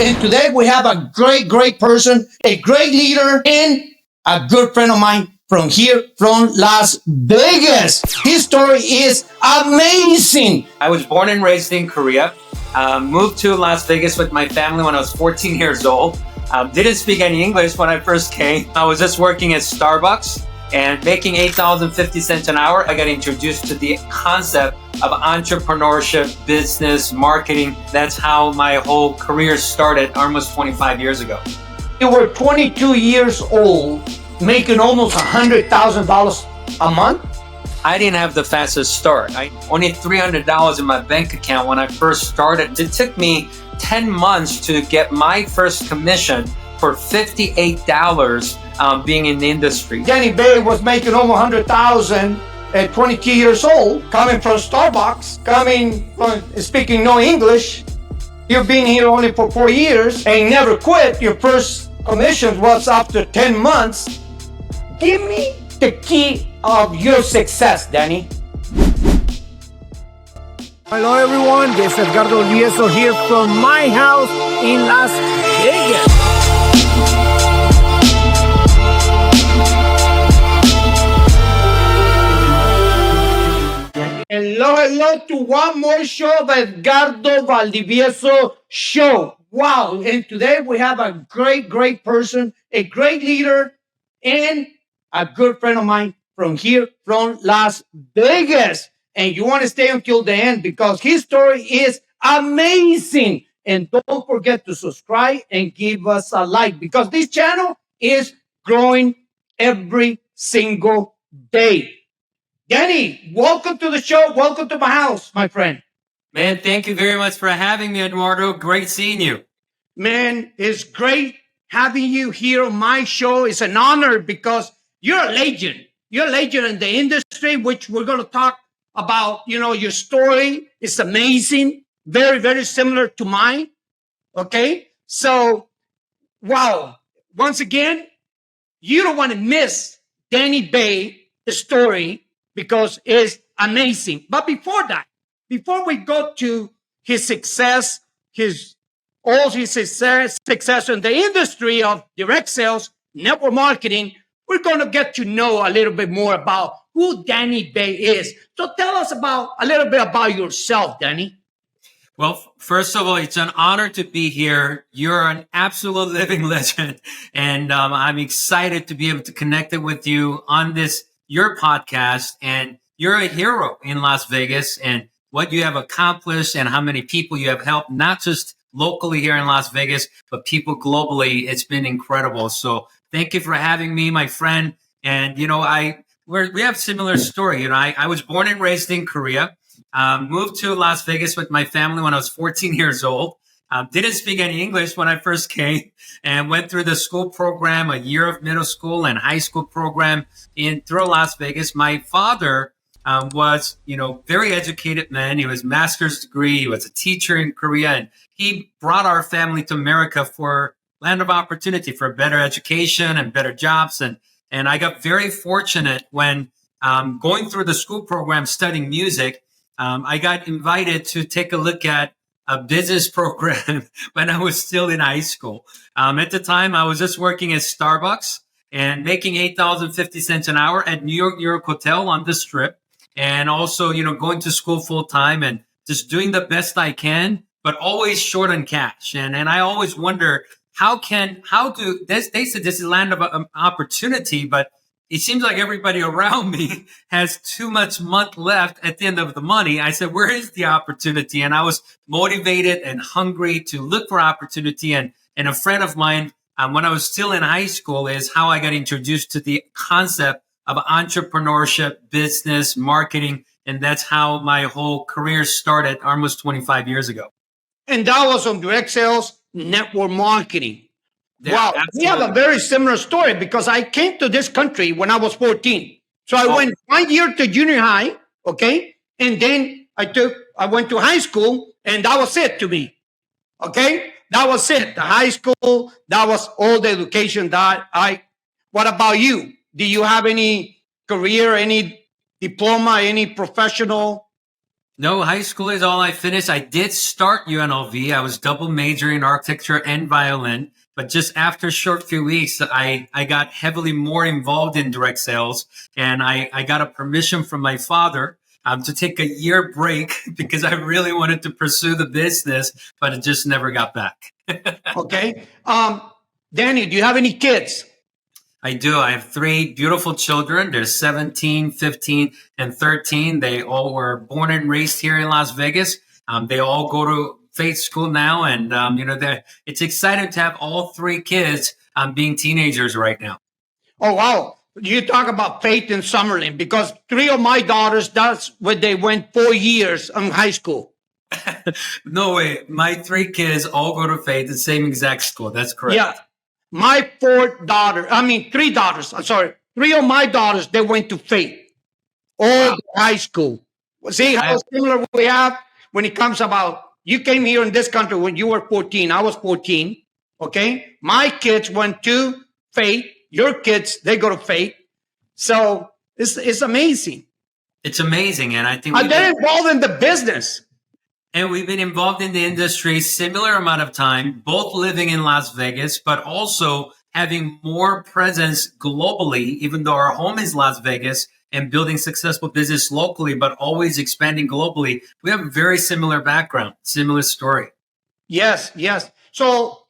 And today we have a great person, a great leader, and a good friend of mine from here, from Las Vegas. His story is amazing. I was born and raised in Korea. Moved to Las Vegas with my family when I was 14 years old. Didn't speak any English when I first came. I was just working at Starbucks and making $8.50 an hour. I got introduced to the concept of entrepreneurship, business, marketing. That's how my whole career started almost 25 years ago. You were 22 years old, making almost $100,000 a month. I didn't have the fastest start. I only $300 in my bank account when I first started. It took me 10 months to get my first commission for $58 being in the industry. Danny Bae was making almost $100,000 at 22 years old, coming from Starbucks, speaking no English. You've been here only for 4 years and never quit. Your first commission was after 10 months. Give me the key of your success, Danny. Hello everyone, this is Edgardo Valdivieso here from my house in Las Vegas. Hello to one more show of Edgardo Valdivieso Show. Wow, and today we have a great person, a great leader, and a good friend of mine from here, from Las Vegas. And you want to stay until the end because his story is amazing. And don't forget to subscribe and give us a like because this channel is growing every single day. Danny, welcome to the show. Welcome to my house, my friend. Man, thank you very much for having me, Eduardo. Great seeing you. Man, it's great having you here on my show. It's an honor because you're a legend. You're a legend in the industry, which we're going to talk about. You know, your story is amazing. Very similar to mine. Okay? So, wow. Once again, you don't want to miss Danny Bae, the story, because it's amazing. But before that, before we go to his success, all his success in the industry of direct sales, network marketing, we're going to get to know a little bit more about who Danny Bae is. So tell us a little bit about yourself, Danny. Well, first of all, it's an honor to be here. You're an absolute living legend. And I'm excited to be able to connect it with you on your podcast. And you're a hero in Las Vegas and what you have accomplished and how many people you have helped, not just locally here in Las Vegas, but people globally. It's been incredible. So thank you for having me, my friend. And, you know, we have similar story. You know, I was born and raised in Korea, moved to Las Vegas with my family when I was 14 years old. Didn't speak any English when I first came and went through the school program, a year of middle school and high school program through Las Vegas. My father was, you know, very educated man. He was master's degree. He was a teacher in Korea, and he brought our family to America for land of opportunity, for better education and better jobs. And I got very fortunate when going through the school program, studying music. I got invited to take a look at a business program when I was still in high school. At the time, I was just working at Starbucks and making $8.50 an hour at New York Hotel on the Strip. And also, you know, going to school full time and just doing the best I can, but always short on cash. And I always wonder, they said this is land of opportunity, but it seems like everybody around me has too much month left at the end of the money. I said, where is the opportunity? And I was motivated and hungry to look for opportunity. And a friend of mine, when I was still in high school, is how I got introduced to the concept of entrepreneurship, business, marketing. And that's how my whole career started almost 25 years ago. And that was on direct sales, network marketing. Yeah, wow. Absolutely. We have a very similar story because I came to this country when I was 14. So I went 1 year to junior high, okay? And then I went to high school, and that was it to me, okay? That was it. The high school, that was all the education what about you? Do you have any career, any diploma, any professional No, high school is all I finished. I did start UNLV. I was double majoring in architecture and violin. But just after a short few weeks, I got heavily more involved in direct sales. And I got a permission from my father to take a year break because I really wanted to pursue the business, but it just never got back. Okay. Danny, do you have any kids? I do. I have three beautiful children. They're 17, 15, and 13. They all were born and raised here in Las Vegas. They all go to faith school now. And, it's exciting to have all three kids being teenagers right now. Oh, wow. You talk about Faith in Summerlin, because three of my daughters, that's where they went 4 years in high school. No way. My three kids all go to faith, the same exact school. That's correct. Yeah. My three daughters. I'm sorry. Three of my daughters, they went to faith. All high school. See how similar we have when it comes about, you came here in this country when you were 14. I was 14. Okay. My kids went to faith. Your kids, they go to faith. So it's amazing. It's amazing. And I think they're involved in the business. And we've been involved in the industry similar amount of time, both living in Las Vegas, but also having more presence globally, even though our home is Las Vegas, and building successful business locally, but always expanding globally. We have a very similar background, similar story. Yes. So,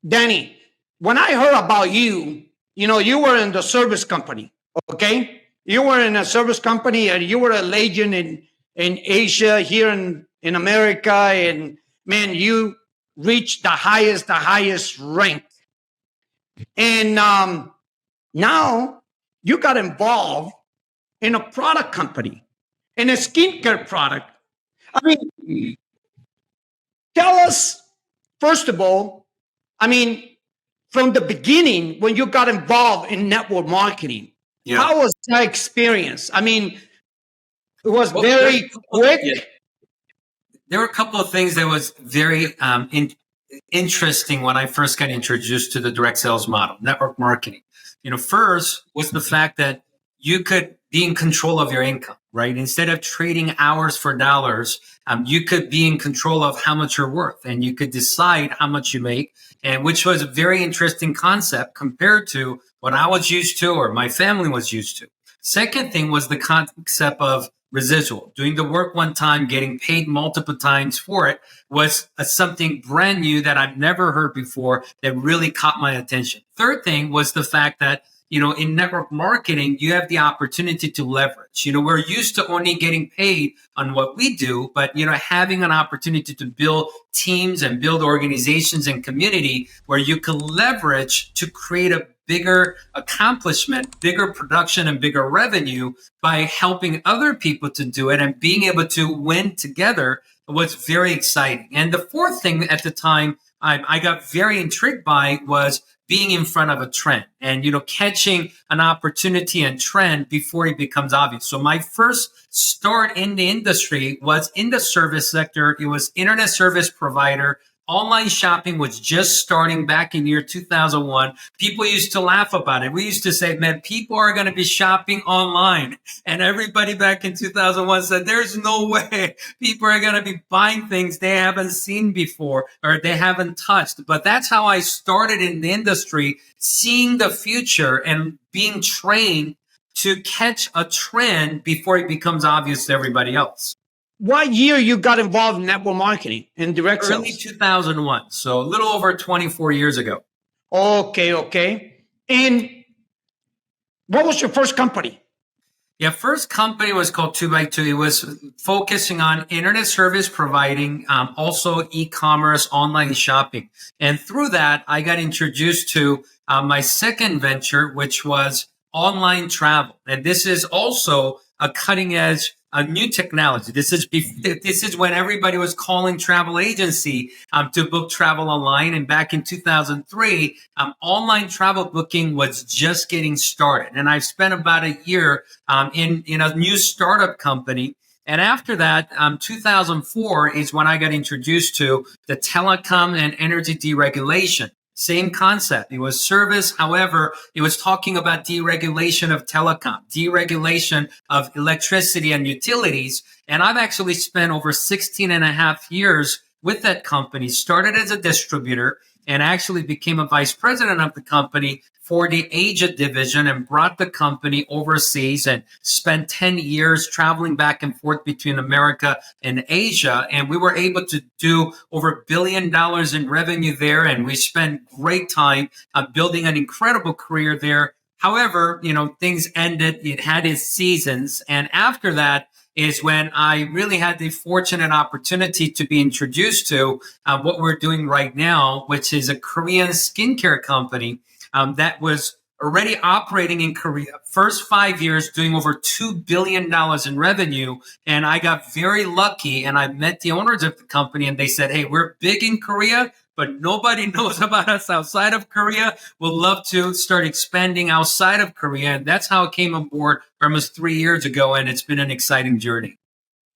Danny, when I heard about you, you were in the service company, okay? You were in a service company and you were a legend in Asia, here in America, and man, you reached the highest rank. And now you got involved in a product company, in a skincare product. I mean, tell us, first of all, from the beginning, when you got involved in network marketing, how was that experience? It was very quick. Yeah. There were a couple of things that was very interesting when I first got introduced to the direct sales model, network marketing. First was the fact that you could be in control of your income, right? Instead of trading hours for dollars, you could be in control of how much you're worth, and you could decide how much you make, and which was a very interesting concept compared to what I was used to or my family was used to. Second thing was the concept of residual. Doing the work one time, getting paid multiple times for it was something brand new that I've never heard before that really caught my attention. Third thing was the fact that, in network marketing, you have the opportunity to leverage. We're used to only getting paid on what we do, but, having an opportunity to build teams and build organizations and community where you can leverage to create a bigger accomplishment, bigger production, and bigger revenue by helping other people to do it and being able to win together was very exciting. And the fourth thing at the time I got very intrigued by was being in front of a trend and, catching an opportunity and trend before it becomes obvious. So my first start in the industry was in the service sector. It was internet service provider. Online shopping was just starting back in year 2001. People used to laugh about it. We used to say, man, people are going to be shopping online. And everybody back in 2001 said, there's no way people are going to be buying things they haven't seen before or they haven't touched. But that's how I started in the industry, seeing the future and being trained to catch a trend before it becomes obvious to everybody else. What year you got involved in network marketing and direct sales? Early 2001, so a little over 24 years ago. Okay. And what was your first company? Yeah, first company was called 2x2. It was focusing on internet service providing, also e-commerce, online shopping. And through that, I got introduced to my second venture, which was online travel. And this is also a cutting edge, a new technology. This is when everybody was calling travel agency to book travel online. And back in 2003, online travel booking was just getting started. And I've spent about a year in a new startup company. And after that, 2004 is when I got introduced to the telecom and energy deregulation. Same concept. It was service. However, it was talking about deregulation of telecom, deregulation of electricity and utilities. And I've actually spent over 16 and a half years with that company, started as a distributor and actually became a vice president of the company for the Asia division and brought the company overseas and spent 10 years traveling back and forth between America and Asia. And we were able to do over $1 billion in revenue there. And we spent great time building an incredible career there. However, things ended. It had its seasons. And after that is when I really had the fortunate opportunity to be introduced to what we're doing right now, which is a Korean skincare company that was already operating in Korea. First 5 years, doing over $2 billion in revenue. And I got very lucky and I met the owners of the company and they said, hey, we're big in Korea, but nobody knows about us outside of Korea. We'll love to start expanding outside of Korea. And that's how it came on board almost 3 years ago. And it's been an exciting journey.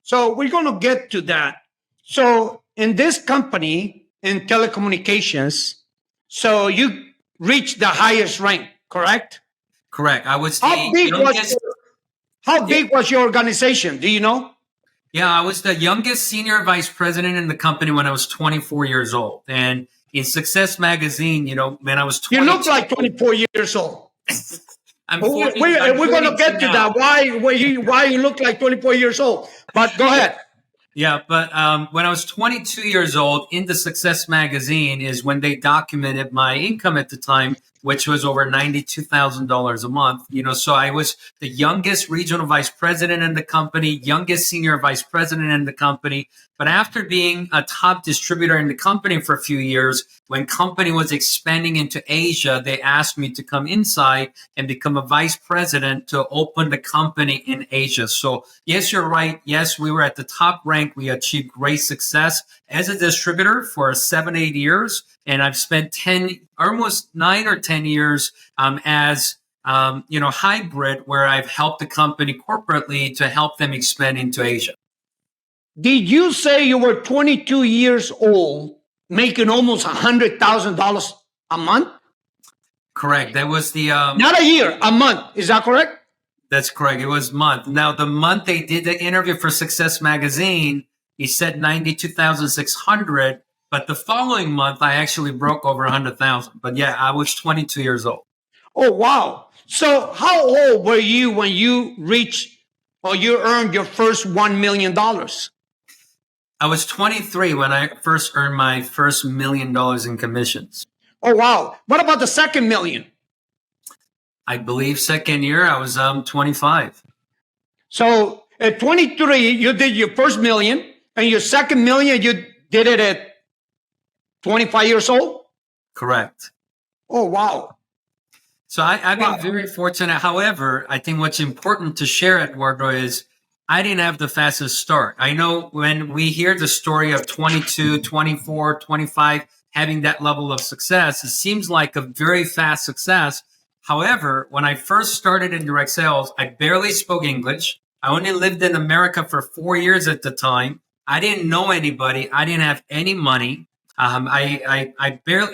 So we're going to get to that. So in this company in telecommunications, so you reached the highest rank, correct? Correct. I was How big was your organization? Do you know? Yeah, I was the youngest senior vice president in the company when I was 24 years old. And in Success Magazine, when I was 22. You look like 24 years old. We're going to get to now. that. Why you look like 24 years old. But go ahead. Yeah, but when I was 22 years old, in the Success Magazine is when they documented my income at the time, which was over $92,000 a month. So I was the youngest regional vice president in the company, youngest senior vice president in the company. But after being a top distributor in the company for a few years, when company was expanding into Asia, they asked me to come inside and become a vice president to open the company in Asia. So yes, you're right. Yes, we were at the top rank. We achieved great success as a distributor for 7-8 years. And I've spent almost 9 or 10 years as hybrid, where I've helped the company corporately to help them expand into Asia. Did you say you were 22 years old, making almost $100,000 a month? Correct. That was the not a year, a month. Is that correct? That's correct. It was month. Now, the month they did the interview for Success Magazine, he said 92,600. But the following month, I actually broke over 100,000. But yeah, I was 22 years old. Oh, wow. So how old were you when you reached or you earned your first $1 million? I was 23 when I first earned my first $1 million in commissions. Oh, wow. What about the second million? I believe second year, I was 25. So at 23, you did your first million, and your second million, you did it at 25 years old? Correct. Oh, wow. So I've been very fortunate. However, I think what's important to share, Edgardo, is I didn't have the fastest start. I know when we hear the story of 22, 24, 25, having that level of success, it seems like a very fast success. However, when I first started in direct sales, I barely spoke English. I only lived in America for 4 years at the time. I didn't know anybody. I didn't have any money. I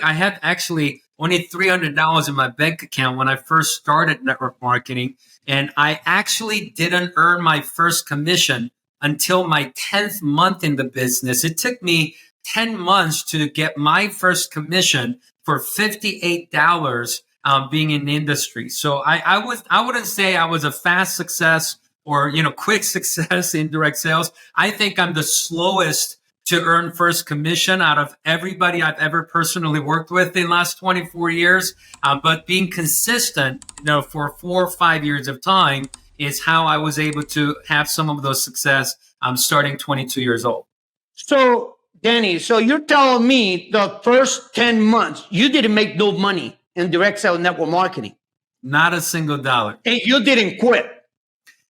had actually only $300 in my bank account when I first started network marketing. And I actually didn't earn my first commission until my 10th month in the business. It took me 10 months to get my first commission for $58 being in the industry. So I wouldn't say I was a fast success or, quick success in direct sales. I think I'm the slowest to earn first commission out of everybody I've ever personally worked with in the last 24 years. But being consistent, for 4 or 5 years of time is how I was able to have some of those success starting 22 years old. So, Danny, so you're telling me the first 10 months, you didn't make no money in direct sales network marketing? Not a single dollar. And you didn't quit?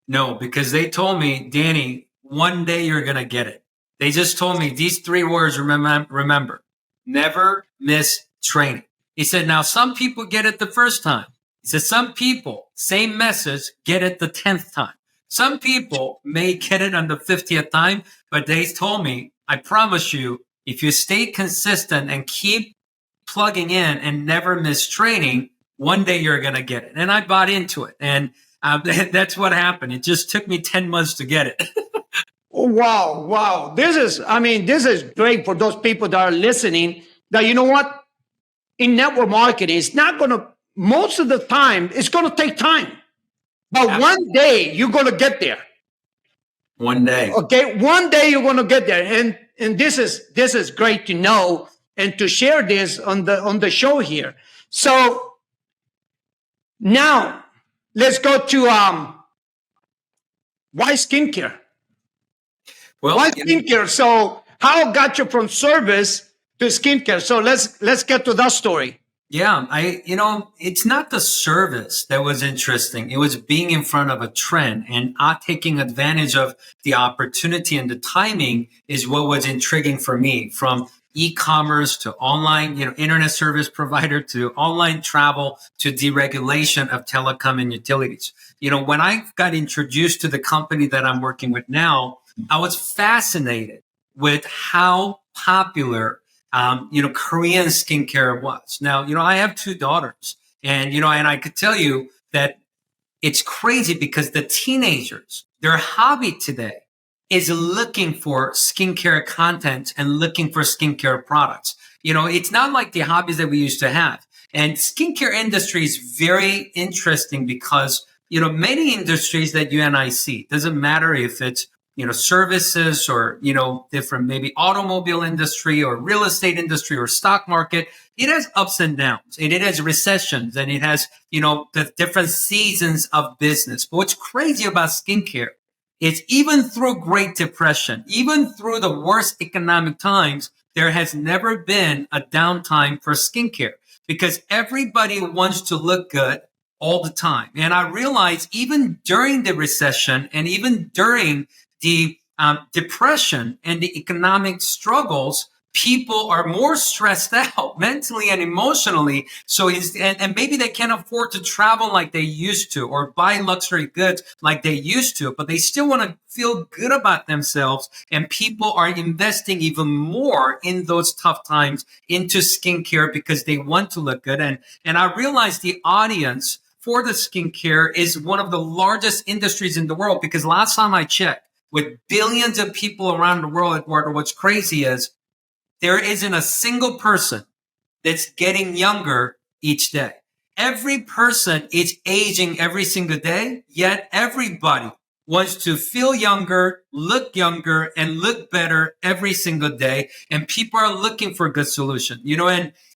No, because they told me, Danny, one day you're going to get it. They just told me these 3 words, remember, never miss training. He said, now some people get it the first time. He said, some people, same message, get it the 10th time. Some people may get it on the 50th time, but they told me, I promise you, if you stay consistent and keep plugging in and never miss training, one day you're going to get it. And I bought into it. And that's what happened. It just took me 10 months to get it. Oh, wow. Wow. This is great for those people that are listening, that, you know what? In network marketing, it's not going to, most of the time, it's going to take time. But Absolutely. one day you're going to get there. One day. Okay. One day you're going to get there. And this is great to know and to share this on the show here. So now let's go to why skincare? Well, Why skincare? So how got you from service to skincare? So let's get to that story. Yeah, it's not the service that was interesting. It was being in front of a trend and taking advantage of the opportunity, and the timing is what was intriguing for me. From e-commerce to online, internet service provider, to online travel, to deregulation of telecom and utilities. When I got introduced to the company that I'm working with now, I was fascinated with how popular Korean skincare was. Now, I have 2 daughters, and I could tell you that it's crazy because the teenagers, their hobby today is looking for skincare content and looking for skincare products. It's not like the hobbies that we used to have. And skincare industry is very interesting because, many industries that you and I see, doesn't matter if it's services or, different, maybe automobile industry or real estate industry or stock market, it has ups and downs, and it has recessions, and it has, the different seasons of business. But what's crazy about skincare is even through Great Depression, even through the worst economic times, there has never been a downtime for skincare because everybody wants to look good all the time. And I realized even during the recession and even during the depression and the economic struggles, people are more stressed out mentally and emotionally. So and maybe they can't afford to travel like they used to or buy luxury goods like they used to, but they still want to feel good about themselves. And people are investing even more in those tough times into skincare because they want to look good. And I realized the audience for the skincare is one of the largest industries in the world, because last time I checked, with billions of people around the world, Eduardo, what's crazy is there isn't a single person that's getting younger each day. Every person is aging every single day, yet everybody wants to feel younger, and look better every single day. And people are looking for a good solution,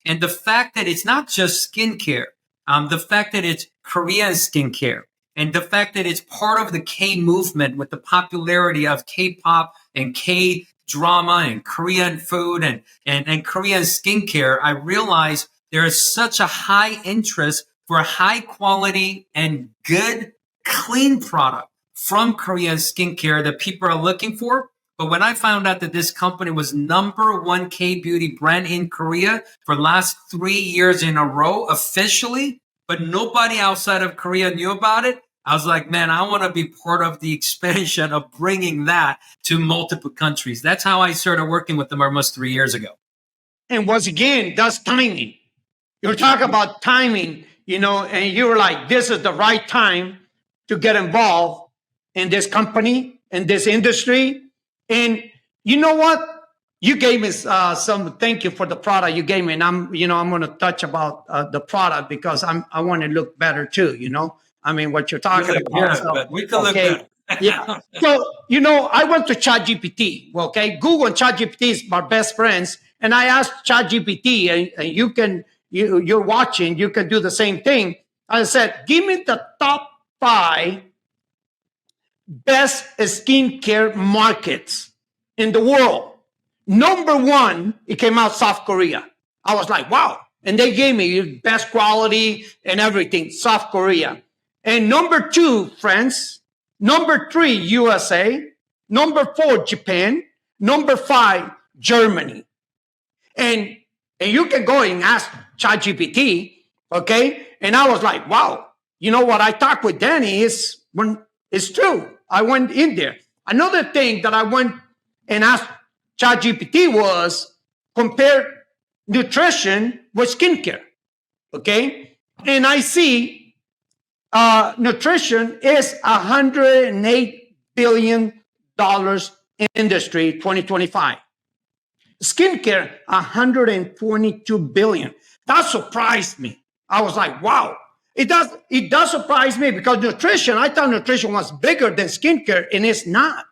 and the fact that it's not just skincare, the fact that it's Korean skincare, and the fact that it's part of the K movement with the popularity of K-pop and K-drama and Korean food and Korean skincare, I realized there is such a high interest for high quality and good, clean product from Korean skincare that people are looking for. But when I found out that this company was #1 K-beauty brand in Korea for the last 3 years in a row officially, but nobody outside of Korea knew about it, I was like, man, I want to be part of the expansion of bringing that to multiple countries. That's how I started working with them almost 3 years ago. And once again, that's timing. You're talking about timing, and you were like, this is the right time to get involved in this company, in this industry. And you know what? You gave me thank you for the product you gave me. And I'm going to touch about the product because I want to look better too, what you're talking about. Yeah, So, but we can look better. Yeah. So, I went to ChatGPT. Okay. Google and ChatGPT is my best friends. And I asked ChatGPT, and you're watching, you can do the same thing. I said, give me the top 5 best skincare markets in the world. #1, it came out South Korea. I was like, wow. And they gave me best quality and everything, South Korea. And #2, France. #3, USA. #4, Japan. #5, Germany. And you can go and ask ChatGPT, okay? And I was like, wow, what I talked with Danny is true. I went in there. Another thing that I went and asked ChatGPT was compare nutrition with skincare. Okay. And I see nutrition is $108 billion industry 2025. Skincare, 122 billion. That surprised me. I was like, wow. It does surprise me because nutrition, I thought nutrition was bigger than skincare, and it's not.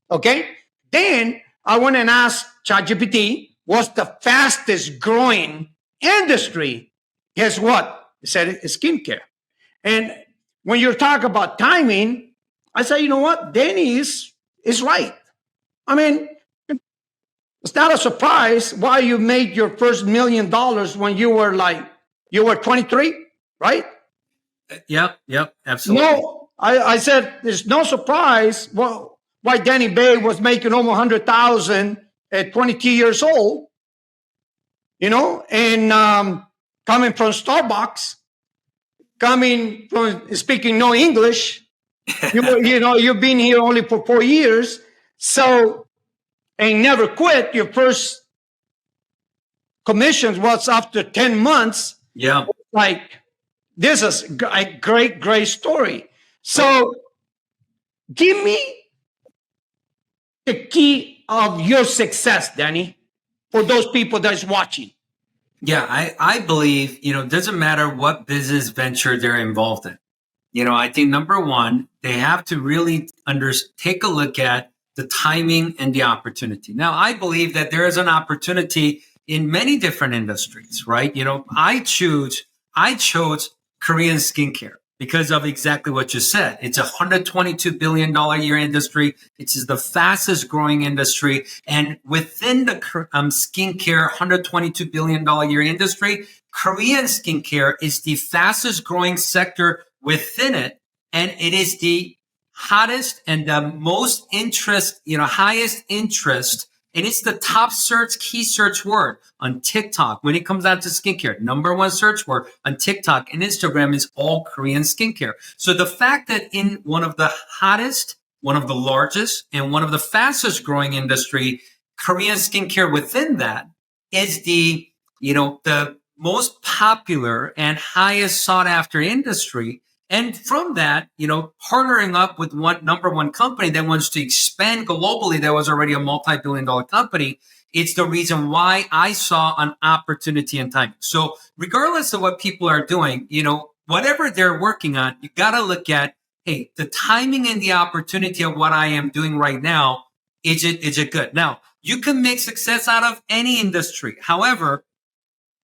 Okay. Then I went and asked ChatGPT, what's the fastest growing industry? Guess what? It said it's skincare. And when you talk about timing, I say, you know what? Danny is right. I mean, it's not a surprise why you made your first $1 million when you were 23, right? Yep, absolutely. No, I said there's no surprise why Danny Bae was making almost 100,000 at 22 years old, and coming from Starbucks, coming from speaking no English. You've been here only for 4 years, so. And never quit. Your first commissions was after 10 months. Yeah. Like, this is a great, great story. So give me the key of your success, Danny, for those people that's watching. Yeah, I believe, it doesn't matter what business venture they're involved in. I think number one, they have to really take a look at the timing and the opportunity. Now, I believe that there is an opportunity in many different industries, right? I chose Korean skincare because of exactly what you said. It's a $122 billion a year industry. It's the fastest growing industry. And within the skincare $122 billion a year industry, Korean skincare is the fastest growing sector within it. And it is the hottest and the most highest interest. And it's the top key search word on TikTok when it comes out to skincare. Number one search word on TikTok and Instagram is all Korean skincare. So the fact that in one of the hottest, one of the largest, and one of the fastest growing industry, Korean skincare within that is the most popular and highest sought after industry. And from that, partnering up with number one company that wants to expand globally, that was already a multi-billion-dollar company, it's the reason why I saw an opportunity in time. So regardless of what people are doing, whatever they're working on, you got to look at, hey, the timing and the opportunity of what I am doing right now, is it good? Now, you can make success out of any industry. However,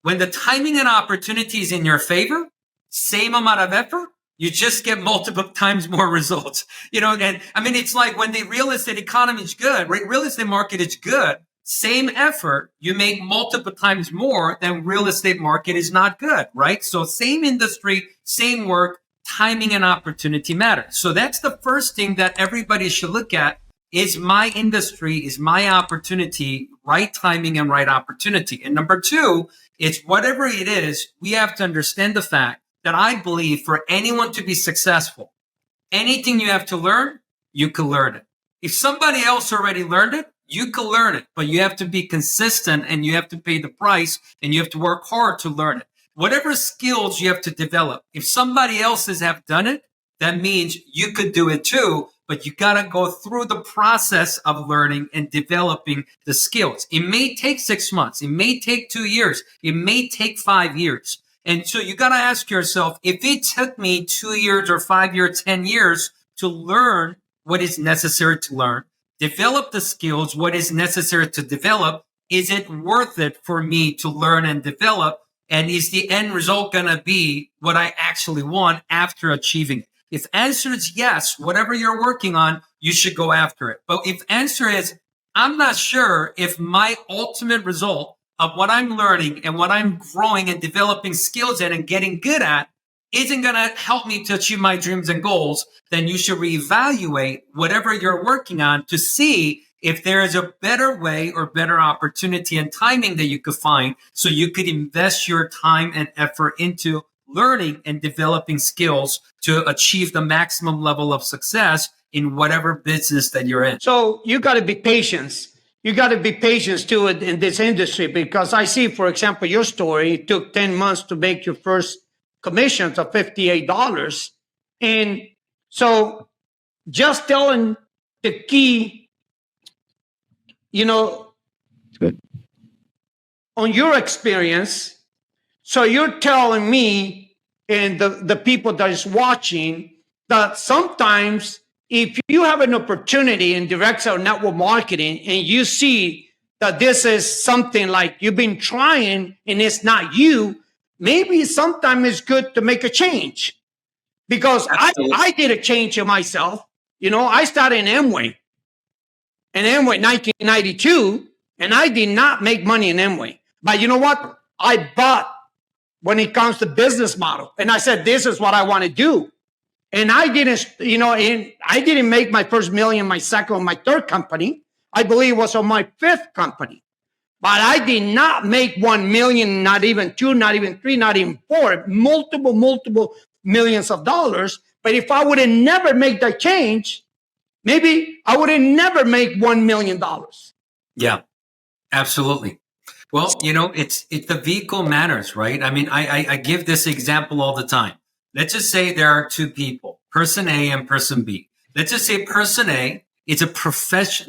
when the timing and opportunity is in your favor, same amount of effort, you just get multiple times more results, and I mean, it's like when the real estate economy is good, real estate market is good, same effort, you make multiple times more than real estate market is not good, right? So same industry, same work, timing and opportunity matter. So that's the first thing that everybody should look at. Is my industry, is my opportunity, right timing and right opportunity? And number two, it's whatever it is, we have to understand the fact that I believe for anyone to be successful, anything you have to learn, you can learn it. If somebody else already learned it, you can learn it, but you have to be consistent and you have to pay the price and you have to work hard to learn it. Whatever skills you have to develop, if somebody else have done it, that means you could do it too, but you got to go through the process of learning and developing the skills. It may take 6 months. It may take 2 years. It may take 5 years. And so you got to ask yourself, if it took me 2 years or 5 years, 10 years to learn what is necessary to learn, develop the skills, what is necessary to develop, is it worth it for me to learn and develop? And is the end result going to be what I actually want after achieving it? If answer is yes, whatever you're working on, you should go after it. But if answer is, I'm not sure if my ultimate result of what I'm learning and what I'm growing and developing skills in and getting good at isn't going to help me to achieve my dreams and goals, then you should reevaluate whatever you're working on to see if there is a better way or better opportunity and timing that you could find so you could invest your time and effort into learning and developing skills to achieve the maximum level of success in whatever business that you're in. So you got to be patient. you got to be patient too in this industry, because I see, for example, your story, it took 10 months to make your first commissions of $58. And so just telling the key, on your experience. So you're telling me and the people that is watching that sometimes if you have an opportunity in direct sale network marketing and you see that this is something like you've been trying and it's not you, maybe sometimes it's good to make a change. Because I did a change in myself. I started in Amway. In Amway 1992, and I did not make money in Amway. But you know what? I bought when it comes to business model. And I said, this is what I want to do. And I didn't, I didn't make my first million, my second, my third company. I believe it was on my fifth company. But I did not make 1 million, not even two, not even three, not even four, multiple millions of dollars. But if I would have never made that change, maybe I would have never made $1 million. Yeah, absolutely. Well, it's the vehicle matters, right? I mean, I give this example all the time. Let's just say there are two people, person A and person B. Let's just say person A is a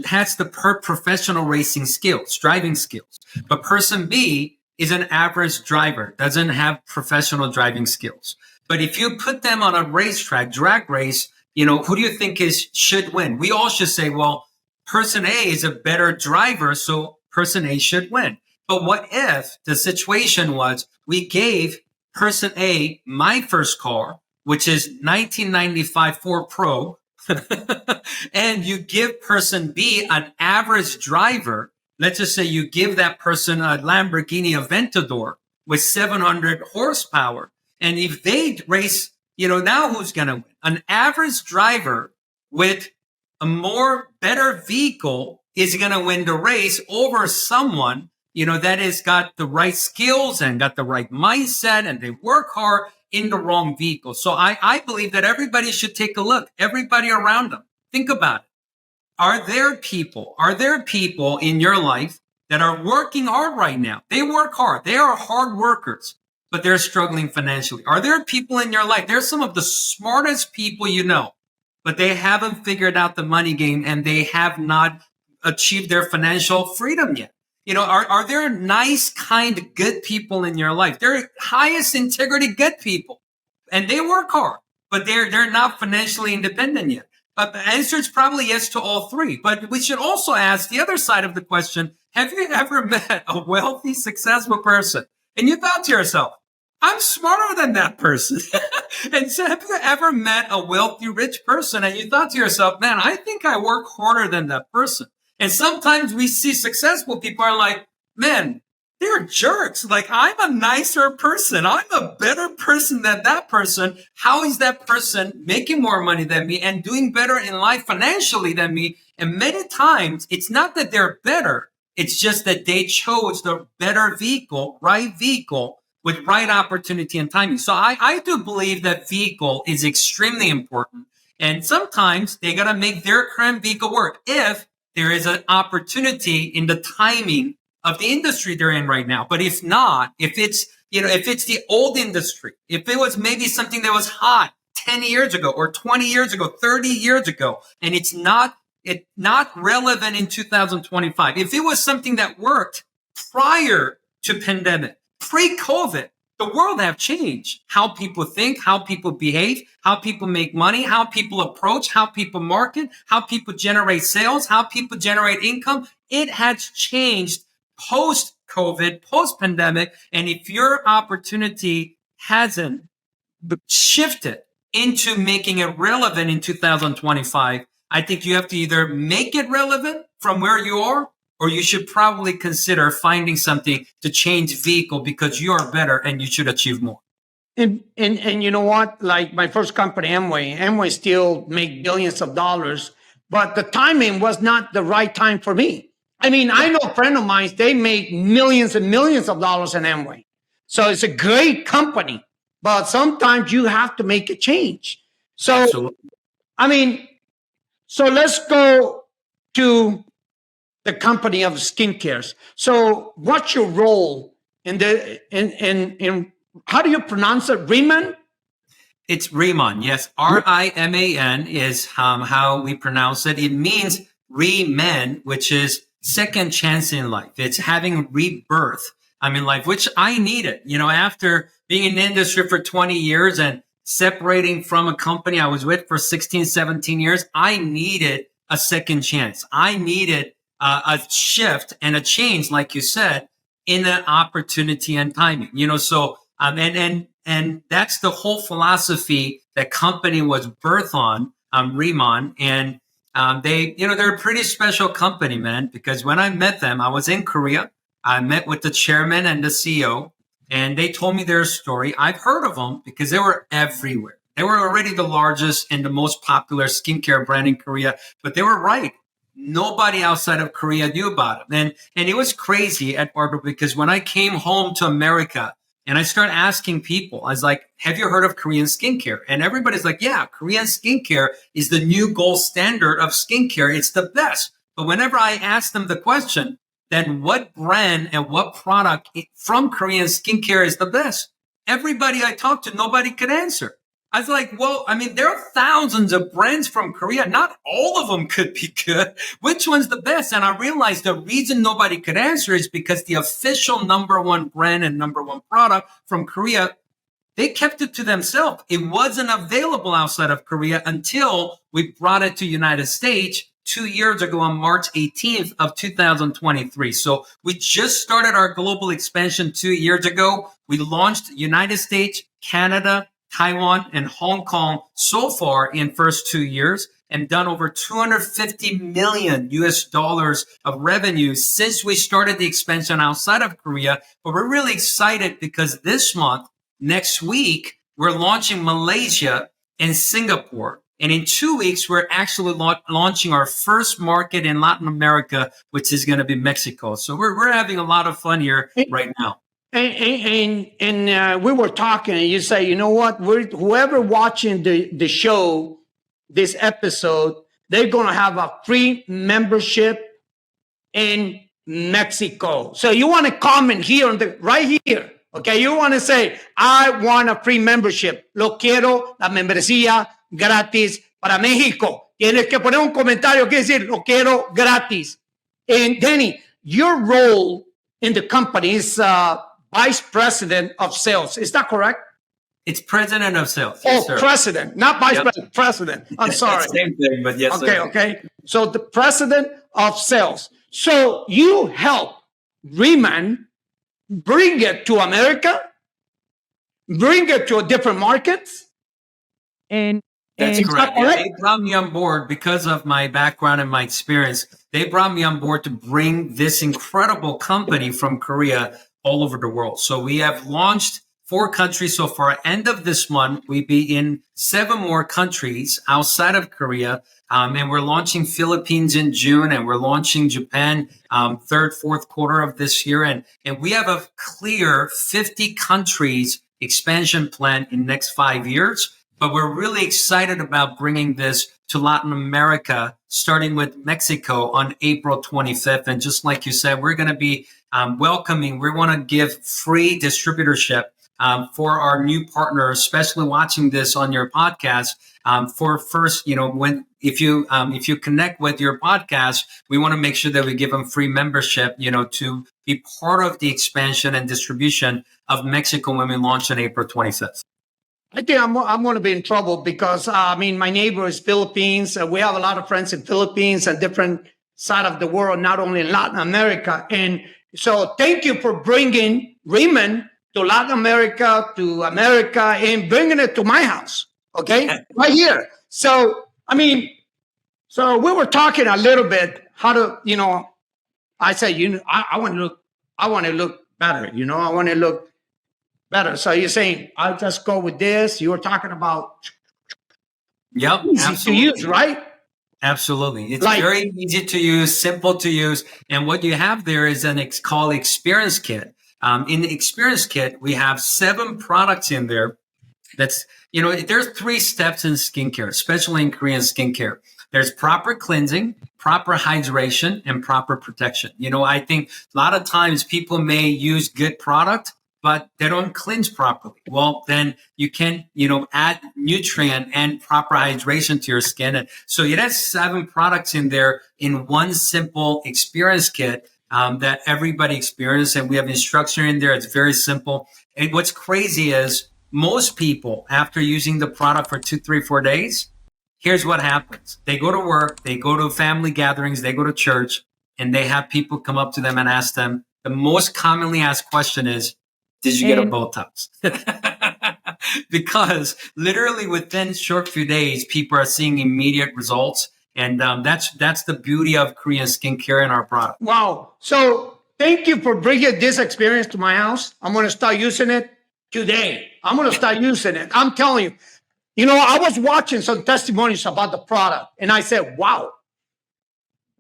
has the professional racing skills, driving skills. But person B is an average driver, doesn't have professional driving skills. But if you put them on a racetrack, drag race, who do you think should win? We all should say, well, person A is a better driver, so person A should win. But what if the situation was we gave person A my first car, which is 1995 Ford Pro, and you give person B an average driver, let's just say you give that person a Lamborghini Aventador with 700 horsepower. And if they race, now who's going to win? An average driver with a better vehicle is going to win the race over someone, that has got the right skills and got the right mindset and they work hard in the wrong vehicle. So I believe that everybody should take a look, everybody around them. Think about it. Are there people in your life that are working hard right now? They work hard. They are hard workers, but they're struggling financially. Are there people in your life? They're some of the smartest people but they haven't figured out the money game and they have not achieved their financial freedom yet. Are there nice, kind, good people in your life? They're highest integrity, good people, and they work hard, but they're not financially independent yet. But the answer is probably yes to all three. But we should also ask the other side of the question. Have you ever met a wealthy, successful person and you thought to yourself, I'm smarter than that person? And so have you ever met a wealthy, rich person and you thought to yourself, man, I think I work harder than that person? And sometimes we see successful people are like, man, they're jerks. Like, I'm a nicer person. I'm a better person than that person. How is that person making more money than me and doing better in life financially than me? And many times it's not that they're better. It's just that they chose the better vehicle, right vehicle with right opportunity and timing. So I do believe that vehicle is extremely important. And sometimes they got to make their current vehicle work if there is an opportunity in the timing of the industry they're in right now. But if not, if it's the old industry, if it was maybe something that was hot 10 years ago or 20 years ago, 30 years ago, and it's not relevant in 2025, if it was something that worked prior to pandemic, pre-COVID, the world have changed. How people think, how people behave, how people make money, how people approach, how people market, how people generate sales, how people generate income. It has changed post-COVID, post-pandemic. And if your opportunity hasn't shifted into making it relevant in 2025, I think you have to either make it relevant from where you are, or you should probably consider finding something to change vehicle because you are better and you should achieve more. And you know what? Like my first company, Amway still make billions of dollars, but the timing was not the right time for me. I mean, I know a friend of mine, they make millions and millions of dollars in Amway. So it's a great company, but sometimes you have to make a change. So, absolutely. I mean, so let's go to the company of skincare. So what's your role in in how do you pronounce it? Riemann? It's Riemann. Yes. Riman is how we pronounce it. It means Riemann, which is second chance in life. It's having rebirth. In life, which I needed, after being in the industry for 20 years and separating from a company I was with for 16, 17 years. I needed a second chance. I needed a shift and a change, like you said, in an opportunity and timing, so, and that's the whole philosophy that company was birthed on, Riemann. And, they're a pretty special company, man, because when I met them, I was in Korea. I met with the chairman and the CEO, and they told me their story. I've heard of them because they were everywhere. They were already the largest and the most popular skincare brand in Korea, but they were right. Nobody outside of Korea knew about them. And it was crazy, Edgardo, because when I came home to America and I started asking people, I was like, have you heard of Korean skincare? And everybody's like, yeah, Korean skincare is the new gold standard of skincare. It's the best. But whenever I asked them the question, then what brand and what product from Korean skincare is the best? Everybody I talked to, nobody could answer. I was like, well, there are thousands of brands from Korea. Not all of them could be good. Which one's the best? And I realized the reason nobody could answer is because the official number one brand and number one product from Korea, they kept it to themselves. It wasn't available outside of Korea until we brought it to United States 2 years ago on March 18th of 2023. So we just started our global expansion 2 years ago. We launched United States, Canada, Taiwan, and Hong Kong so far in first 2 years, and done over 250 million US dollars of revenue since we started the expansion outside of Korea. But we're really excited because this month, next week, we're launching Malaysia and Singapore. And in 2 weeks, we're actually launching our first market in Latin America, which is going to be Mexico. So we're having a lot of fun here right now. And we were talking, and you say, you know what? Whoever watching the show, this episode, they're going to have a free membership in Mexico. So you want to comment here right here. Okay, you want to say, I want a free membership. Lo quiero, la membresía gratis para México. Tienes que poner un comentario que decir, lo quiero gratis. And Danny, your role in the company is vice president of sales. Is that correct? It's president of sales. Yes, sir. President, not vice president, president. I'm sorry. Same thing, but yes, okay, sir. Okay. So the president of sales. So you help Riemann bring it to America, bring it to different markets. And that's correct. Yeah, they brought me on board because of my background and my experience. They brought me on board to bring this incredible company from Korea all over the world. So we have launched 4 countries so far. End of this month, we'll be in 7 more countries outside of Korea. And we're launching Philippines in June, and we're launching Japan 3rd, 4th quarter of this year. And we have a clear 50 countries expansion plan in the next 5 years. But we're really excited about bringing this to Latin America, starting with Mexico on April 25th. And just like you said, we're going to be welcoming. We want to give free distributorship for our new partners, especially watching this on your podcast. For first, if you connect with your podcast, we want to make sure that we give them free membership, to be part of the expansion and distribution of Mexico when we launch on April 25th. I think I'm going to be in trouble because, my neighbor is Philippines. We have a lot of friends in Philippines and different side of the world, not only in Latin America. And so thank you for bringing Riemann to Latin America, and bringing it to my house. Okay, right here. So, so we were talking a little bit how to, I said, I want to look better. I want to look better. So you're saying, I'll just go with this. You were talking about easy to use, right? Absolutely. It's very easy to use, simple to use. And what you have there is called Experience Kit. In the Experience Kit, we have 7 products in there. That's, there's 3 steps in skincare, especially in Korean skincare. there's proper cleansing, proper hydration, and proper protection. I think a lot of times people may use good product, but they don't cleanse properly. Well, then you can, add nutrient and proper hydration to your skin. And so it has 7 products in there in one simple experience kit that everybody experiences. And we have instruction in there. It's very simple. And what's crazy is most people, after using the product for 2, 3, 4 days, here's what happens. They go to work, they go to family gatherings, they go to church, and they have people come up to them and ask them, the most commonly asked question is, did you get a Botox? Because literally within short few days, people are seeing immediate results. And that's the beauty of Korean skincare and our product. Wow. So thank you for bringing this experience to my house. I'm going to start using it today. I'm going to start using it. I'm telling you. I was watching some testimonies about the product, and I said, wow.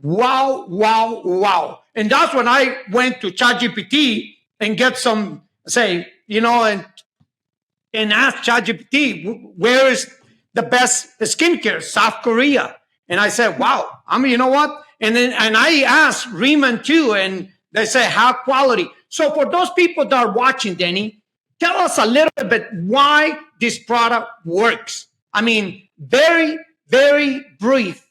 Wow, wow, wow. And that's when I went to ChatGPT and get some, and ask ChatGPT, where is the best skincare? South Korea. And I said, wow, you know what? And I asked Riemann too, and they say high quality. So for those people that are watching, Danny, tell us a little bit why this product works. Very, very brief.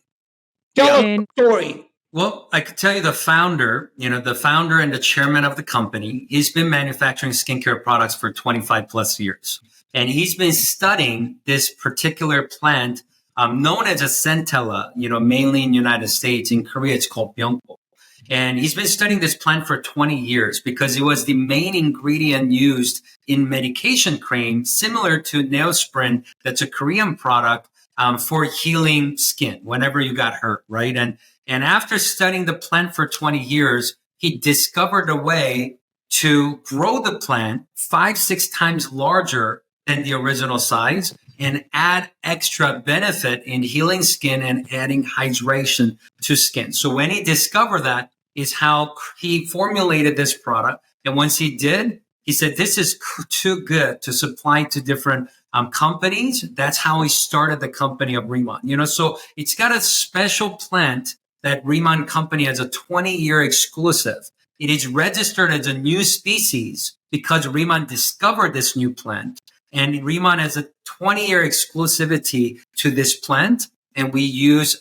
Tell us the story. Well, I could tell you the founder and the chairman of the company, he's been manufacturing skincare products for 25 plus years. And he's been studying this particular plant known as a centella, mainly in the United States. In Korea, it's called byungpo. And he's been studying this plant for 20 years because it was the main ingredient used in medication cream, similar to Neosporin, that's a Korean product for healing skin whenever you got hurt, right? And after studying the plant for 20 years, he discovered a way to grow the plant 5-6 times larger than the original size and add extra benefit in healing skin and adding hydration to skin. So when he discovered that is how he formulated this product. And once he did, he said, this is too good to supply to different companies. That's how he started the company of Riemann. So it's got a special plant that Riemann company has a 20-year exclusive. It is registered as a new species because Riemann discovered this new plant. And Riemann has a 20-year exclusivity to this plant. And we use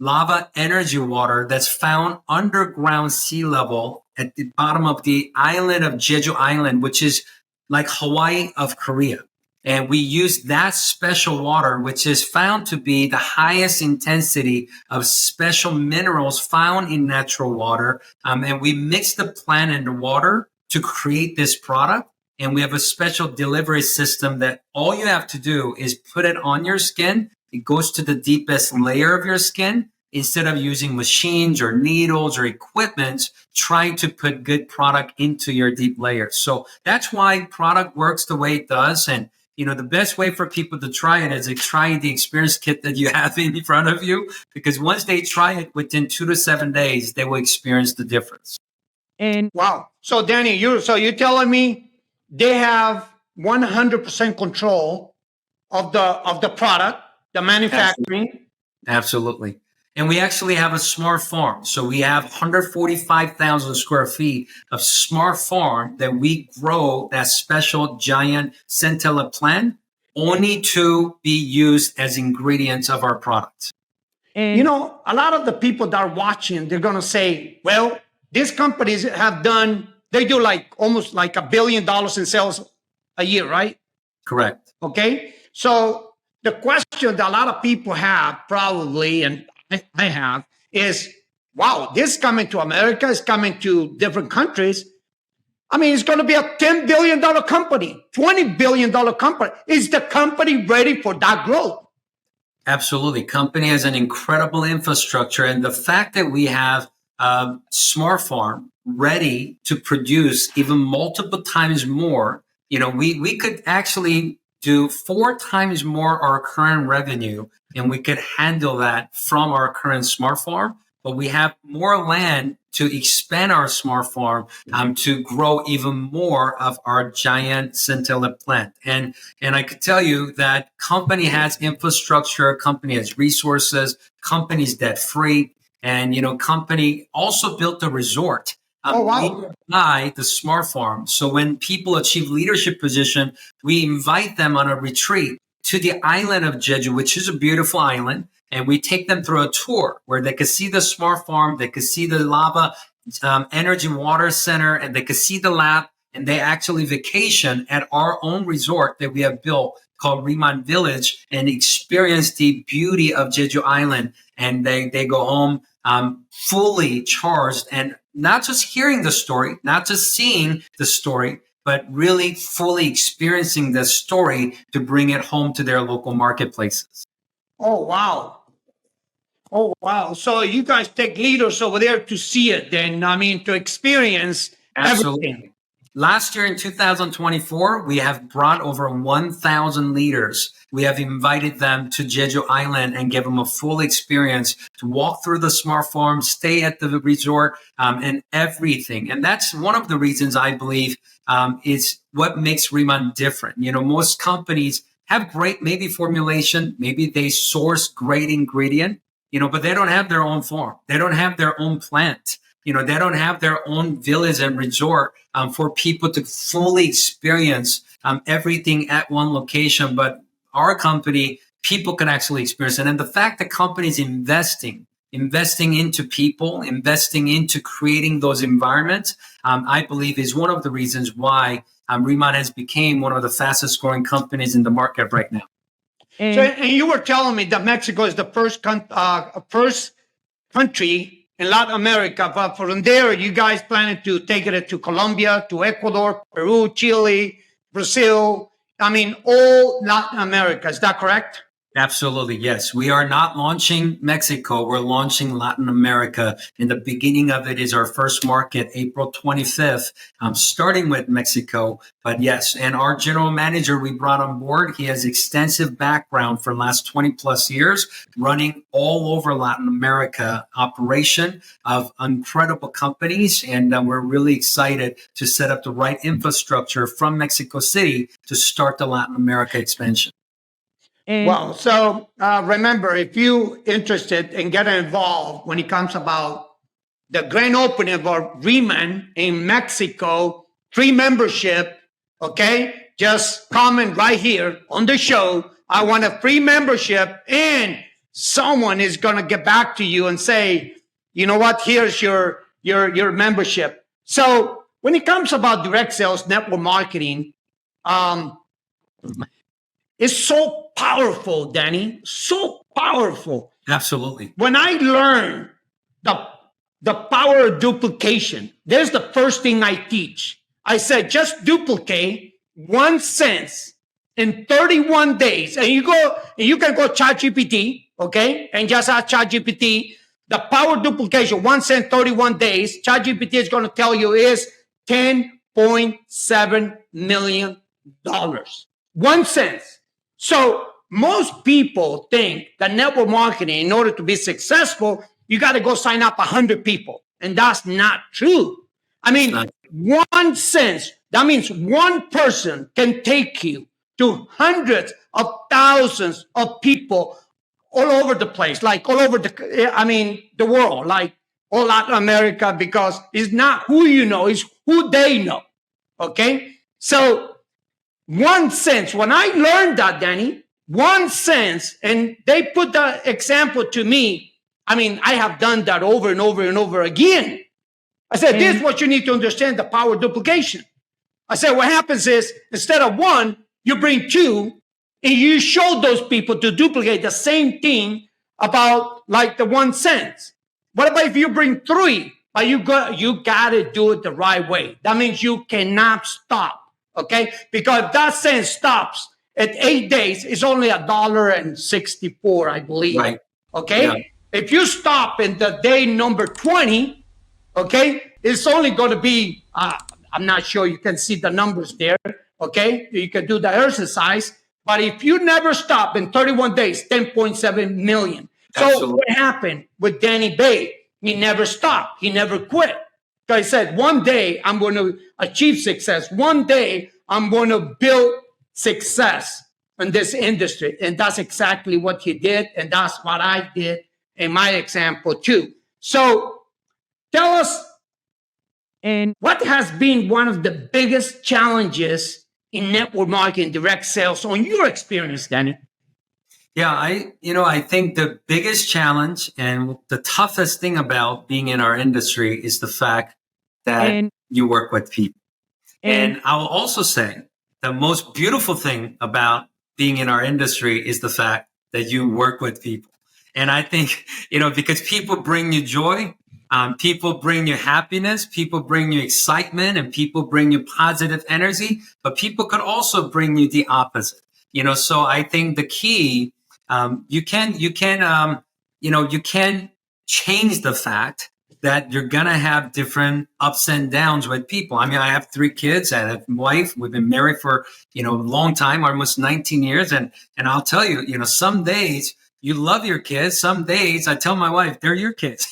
lava energy water that's found underground sea level at the bottom of the island of Jeju Island, which is like Hawaii of Korea. And we use that special water, which is found to be the highest intensity of special minerals found in natural water. And we mix the plant and the water to create this product. And we have a special delivery system that all you have to do is put it on your skin. It goes to the deepest layer of your skin instead of using machines or needles or equipment, trying to put good product into your deep layers. So that's why product works the way it does. And the best way for people to try it is to try the experience kit that you have in front of you, because once they try it within 2 to 7 days, they will experience the difference. And wow. So Danny, you're telling me they have 100% control of the product, the manufacturing. Absolutely. And we actually have a smart farm. So we have 145,000 square feet of smart farm that we grow that special giant centella plant only to be used as ingredients of our products. And a lot of the people that are watching, they're going to say, well, these companies they do almost like $1 billion in sales a year, right? Correct. Okay. So the question that a lot of people have probably, and I have, is, wow, this is coming to America, it's coming to different countries. It's going to be a $10 billion company, $20 billion company. Is the company ready for that growth? Absolutely. Company has an incredible infrastructure. And the fact that we have a smart farm ready to produce even multiple times more, we could actually do 4 times more our current revenue, and we could handle that from our current smart farm. but we have more land to expand our smart farm to grow even more of our giant scintilla plant. And I could tell you that company has infrastructure, company has resources, company's debt free, and company also built a resort. Oh, wow. By the smart farm. So when people achieve leadership position, we invite them on a retreat to the island of Jeju, which is a beautiful island. And we take them through a tour where they could see the smart farm, they could see the lava energy water center, and they could see the lab. And they actually vacation at our own resort that we have built called Riemann Village and experience the beauty of Jeju Island. And they go home fully charged and not just hearing the story, not just seeing the story, but really fully experiencing the story to bring it home to their local marketplaces. Oh, wow. Oh, wow. So you guys take leaders over there to see it then, to experience Absolutely. everything. Last year in 2024, we have brought over 1,000 leaders. We have invited them to Jeju Island and give them a full experience to walk through the smart farm, stay at the resort, and everything. And that's one of the reasons I believe is what makes Riemann different. Most companies have great maybe formulation, maybe they source great ingredient, but they don't have their own farm. They don't have their own plant. They don't have their own village and resort for people to fully experience everything at one location. But our company, people can actually experience it. And the fact that companies investing into people, investing into creating those environments, I believe is one of the reasons why Riemann has become one of the fastest growing companies in the market right now. And you were telling me that Mexico is the first country in Latin America, but from there, you guys planning to take it to Colombia, to Ecuador, Peru, Chile, Brazil. All Latin America. Is that correct? Absolutely, yes. We are not launching Mexico. We're launching Latin America. And the beginning of it is our first market, April 25th, starting with Mexico. But yes, and our general manager we brought on board, he has extensive background for the last 20 plus years, running all over Latin America operation of incredible companies. And we're really excited to set up the right infrastructure from Mexico City to start the Latin America expansion. Well, so remember, if you're interested in getting involved when it comes about the grand opening of our Riemann in Mexico, free membership, okay? Just comment right here on the show. I want a free membership, and someone is going to get back to you and say, you know what, here's your membership. So when it comes about direct sales, network marketing, it's so powerful, Danny, so powerful. Absolutely. When I learned the power of duplication, there's the first thing I teach. I said, just duplicate 1 cent in 31 days. And you can go ChatGPT, okay? And just ask ChatGPT, the power of duplication, 1 cent, 31 days. ChatGPT is going to tell you is $10.7 million. 1 cent. So most people think that network marketing, in order to be successful, you got to go sign up 100 people. And that's not true. 1 cent, that means one person can take you to hundreds of thousands of people all over the place, like all over the world, like all Latin America, because it's not who you know, it's who they know. Okay? So 1 cent, when I learned that, Danny, 1 cent, and they put the example to me, I have done that over and over and over again. I said, this is what you need to understand, the power of duplication. I said, what happens is, instead of 1, you bring 2, and you show those people to duplicate the same thing about like the 1 cent. What about if you bring 3, but you got to do it the right way? That means you cannot stop. Okay, because if that cent stops at 8 days, it's only $1.64, I believe. Right. Okay, yeah. If you stop in the day number 20, okay, it's only going to be. I'm not sure you can see the numbers there. Okay, you can do the exercise, but if you never stop in 31 days, 10.7 million. So Absolutely. what happened with Danny Bae? he never stopped. He never quit. So he said, one day I'm going to achieve success. One day I'm going to build success in this industry. And that's exactly what he did. And that's what I did in my example too. So tell us, and what has been one of the biggest challenges in network marketing, direct sales, on your experience, Danny? Yeah, I think the biggest challenge and the toughest thing about being in our industry is the fact that you work with people. And I'll also say the most beautiful thing about being in our industry is the fact that you work with people. And I think, because people bring you joy, people bring you happiness, people bring you excitement, and people bring you positive energy, but people could also bring you the opposite. So I think the key, you can change the fact that you're going to have different ups and downs with people. I mean, I have 3 kids. I have a wife. We've been married for, a long time, almost 19 years. And I'll tell you, some days you love your kids. Some days I tell my wife, they're your kids.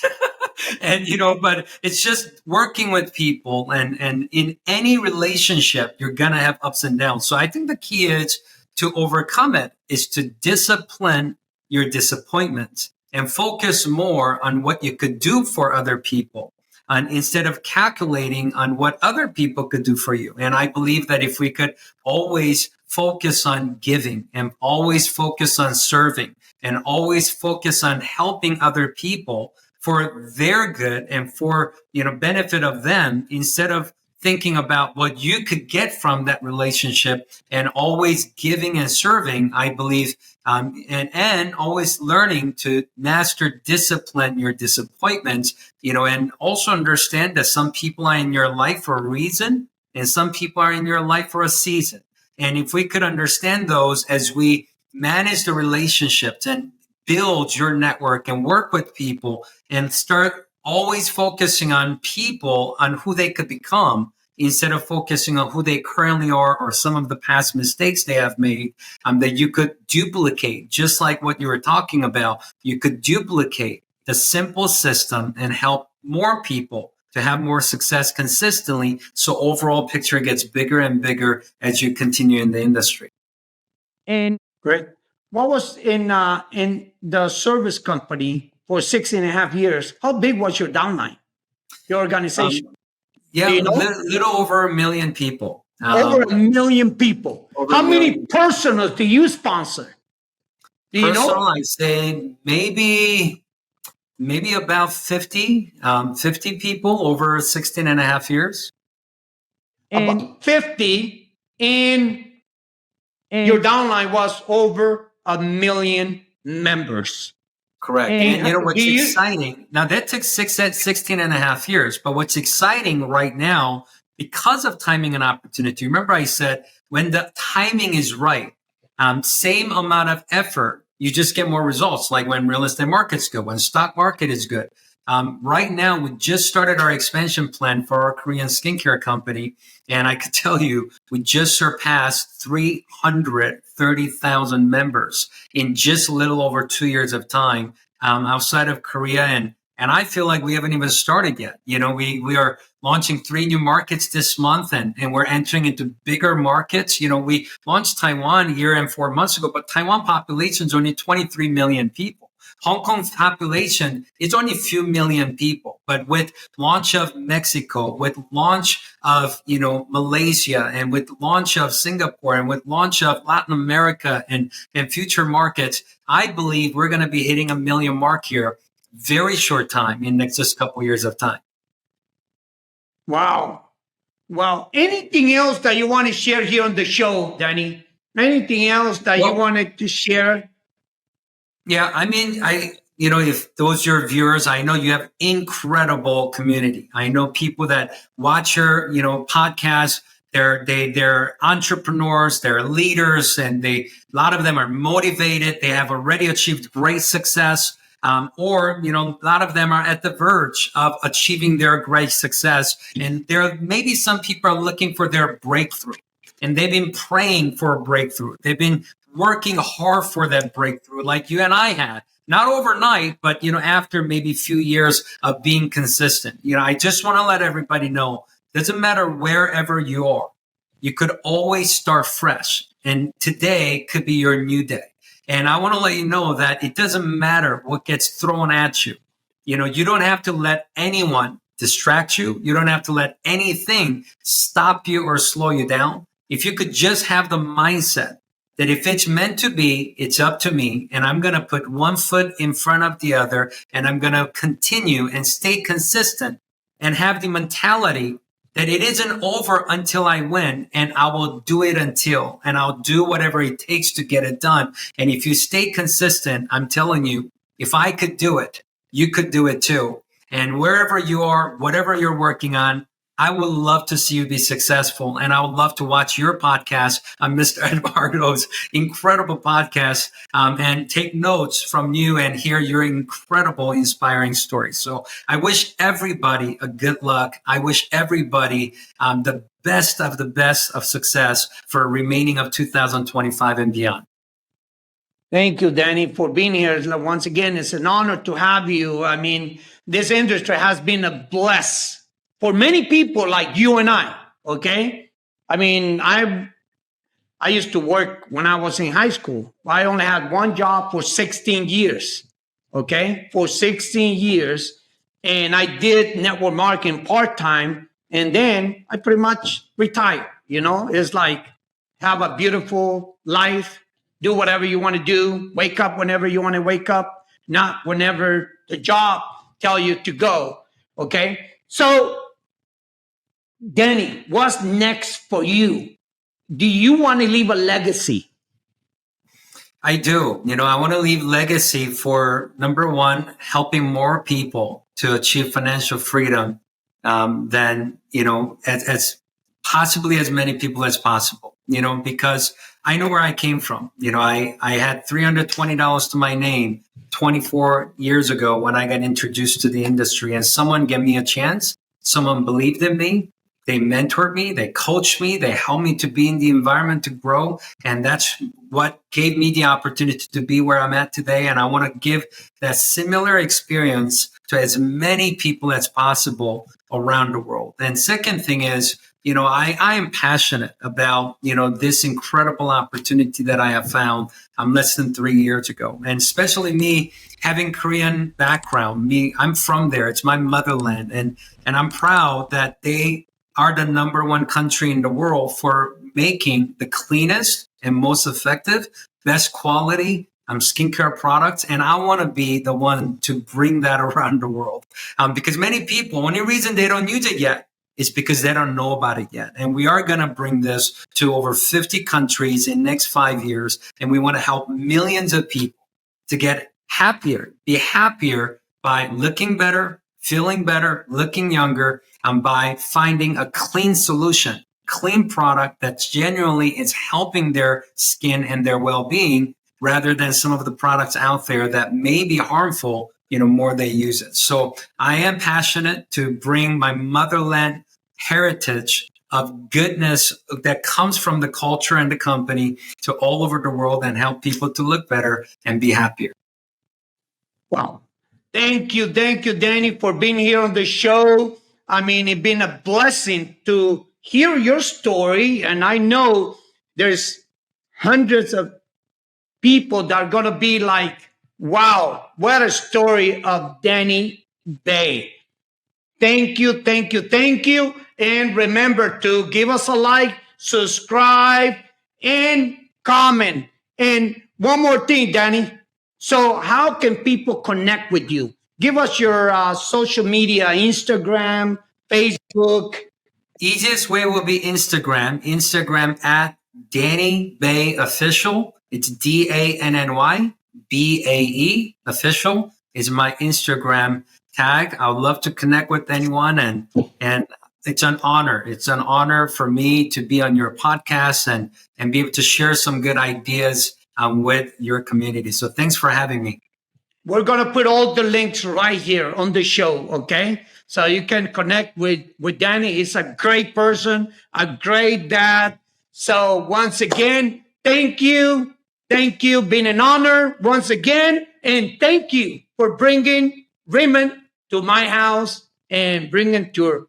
And, but it's just working with people, and in any relationship, you're going to have ups and downs. So I think the key is to overcome it is to discipline your disappointments and focus more on what you could do for other people, and instead of calculating on what other people could do for you. And I believe that if we could always focus on giving and always focus on serving and always focus on helping other people for their good and for, benefit of them, instead of thinking about what you could get from that relationship, and always giving and serving, I believe, and always learning to master discipline your disappointments, and also understand that some people are in your life for a reason and some people are in your life for a season. And if we could understand those as we manage the relationships and build your network and work with people and start always focusing on people, on who they could become, instead of focusing on who they currently are or some of the past mistakes they have made, that you could duplicate, just like what you were talking about. You could duplicate the simple system and help more people to have more success consistently. So overall picture gets bigger and bigger as you continue in the industry. And great. What was in the service company for 6.5 years? How big was your downline, your organization? Little over 1 million people. Over 1 million people. How many personals do you sponsor? Do you know? I'd say maybe about 50 people over 16.5 years. About 50, and your downline was over 1 million members. Correct. And what's exciting, now that took 16.5 years, but what's exciting right now, because of timing and opportunity, remember I said, when the timing is right, same amount of effort, you just get more results. Like when real estate market's good, when stock market is good. Right now, we just started our expansion plan for our Korean skincare company. And I could tell you, we just surpassed 330,000 members in just a little over 2 years of time outside of Korea. And I feel like we haven't even started yet. We are launching 3 new markets this month, and we're entering into bigger markets. We launched Taiwan a year and 4 months ago, but Taiwan population is only 23 million people. Hong Kong's population is only a few million people, but with launch of Mexico, with launch of, Malaysia, and with launch of Singapore, and with launch of Latin America and future markets, I believe we're going to be hitting 1 million mark here very short time in next just couple years of time. Wow. Anything else that you want to share here on the show, Danny? Anything else that you wanted to share? Yeah, I mean, if those are your viewers, I know you have incredible community. I know people that watch your, podcast. They're entrepreneurs, they're leaders, and a lot of them are motivated. They have already achieved great success. Or a lot of them are at the verge of achieving their great success. And maybe some people are looking for their breakthrough, and they've been praying for a breakthrough. They've been working hard for that breakthrough, like you and I had. not overnight, but, after maybe a few years of being consistent. I just want to let everybody know, doesn't matter wherever you are, you could always start fresh. And today could be your new day. And I want to let you know that it doesn't matter what gets thrown at you. You don't have to let anyone distract you. You don't have to let anything stop you or slow you down. If you could just have the mindset that if it's meant to be, it's up to me, and I'm going to put one foot in front of the other, and I'm going to continue and stay consistent and have the mentality that it isn't over until I win, and I will do it and I'll do whatever it takes to get it done. And if you stay consistent, I'm telling you, if I could do it, you could do it too. And wherever you are, whatever you're working on, I would love to see you be successful. And I would love to watch your podcast on Mr. Edgardo's incredible podcast and take notes from you and hear your incredible, inspiring stories. So I wish everybody a good luck. I wish everybody the best of success for remaining of 2025 and beyond. Thank you, Danny, for being here. Once again, it's an honor to have you. I mean, this industry has been a bless for many people like you and I, okay? I mean, I used to work when I was in high school. I only had one job for 16 years, okay? For 16 years. And I did network marketing part-time, and then I pretty much retired, It's like, have a beautiful life, do whatever you want to do, wake up whenever you want to wake up, not whenever the job tell you to go, okay? So, Danny, what's next for you? Do you want to leave a legacy? I do. I want to leave legacy for, number one, helping more people to achieve financial freedom than, as possibly as many people as possible, because I know where I came from. I had $320 to my name 24 years ago when I got introduced to the industry, and someone gave me a chance. Someone believed in me. They mentored me, they coached me, they helped me to be in the environment to grow. And that's what gave me the opportunity to be where I'm at today. And I want to give that similar experience to as many people as possible around the world. And second thing is, I am passionate about, this incredible opportunity that I have found less than 3 years ago. And especially me having Korean background, I'm from there. It's my motherland. And I'm proud that they are the number one country in the world for making the cleanest and most effective, best quality skincare products. And I want to be the one to bring that around the world. Because many people, only reason they don't use it yet is because they don't know about it yet. And we are going to bring this to over 50 countries in the next 5 years. And we want to help millions of people to get happier, be happier by looking better, feeling better, looking younger, and by finding a clean solution, clean product that's genuinely is helping their skin and their well-being, rather than some of the products out there that may be harmful, more they use it. So I am passionate to bring my motherland heritage of goodness that comes from the culture and the company to all over the world and help people to look better and be happier. Wow. Thank you, Danny, for being here on the show. I mean, it's been a blessing to hear your story. And I know there's hundreds of people that are going to be like, wow, what a story of Danny Bae. Thank you. And remember to give us a like, subscribe, and comment. And one more thing, Danny. So how can people connect with you? Give us your social media, Instagram, Facebook. Easiest way will be Instagram at Danny Bae Official. It's DANNY BAE Official is my Instagram tag. I would love to connect with anyone, and it's an honor. It's an honor for me to be on your podcast and be able to share some good ideas with your community. So thanks for having me. We're going to put all the links right here on the show, okay? So you can connect with Danny. He's a great person, a great dad. So once again, thank you. Been an honor once again. And thank you for bringing Riemann to my house and bringing to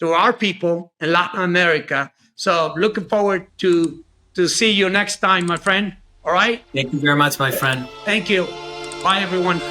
our people in Latin America. So looking forward to see you next time, my friend. All right. Thank you very much, my friend. Thank you. Bye, everyone.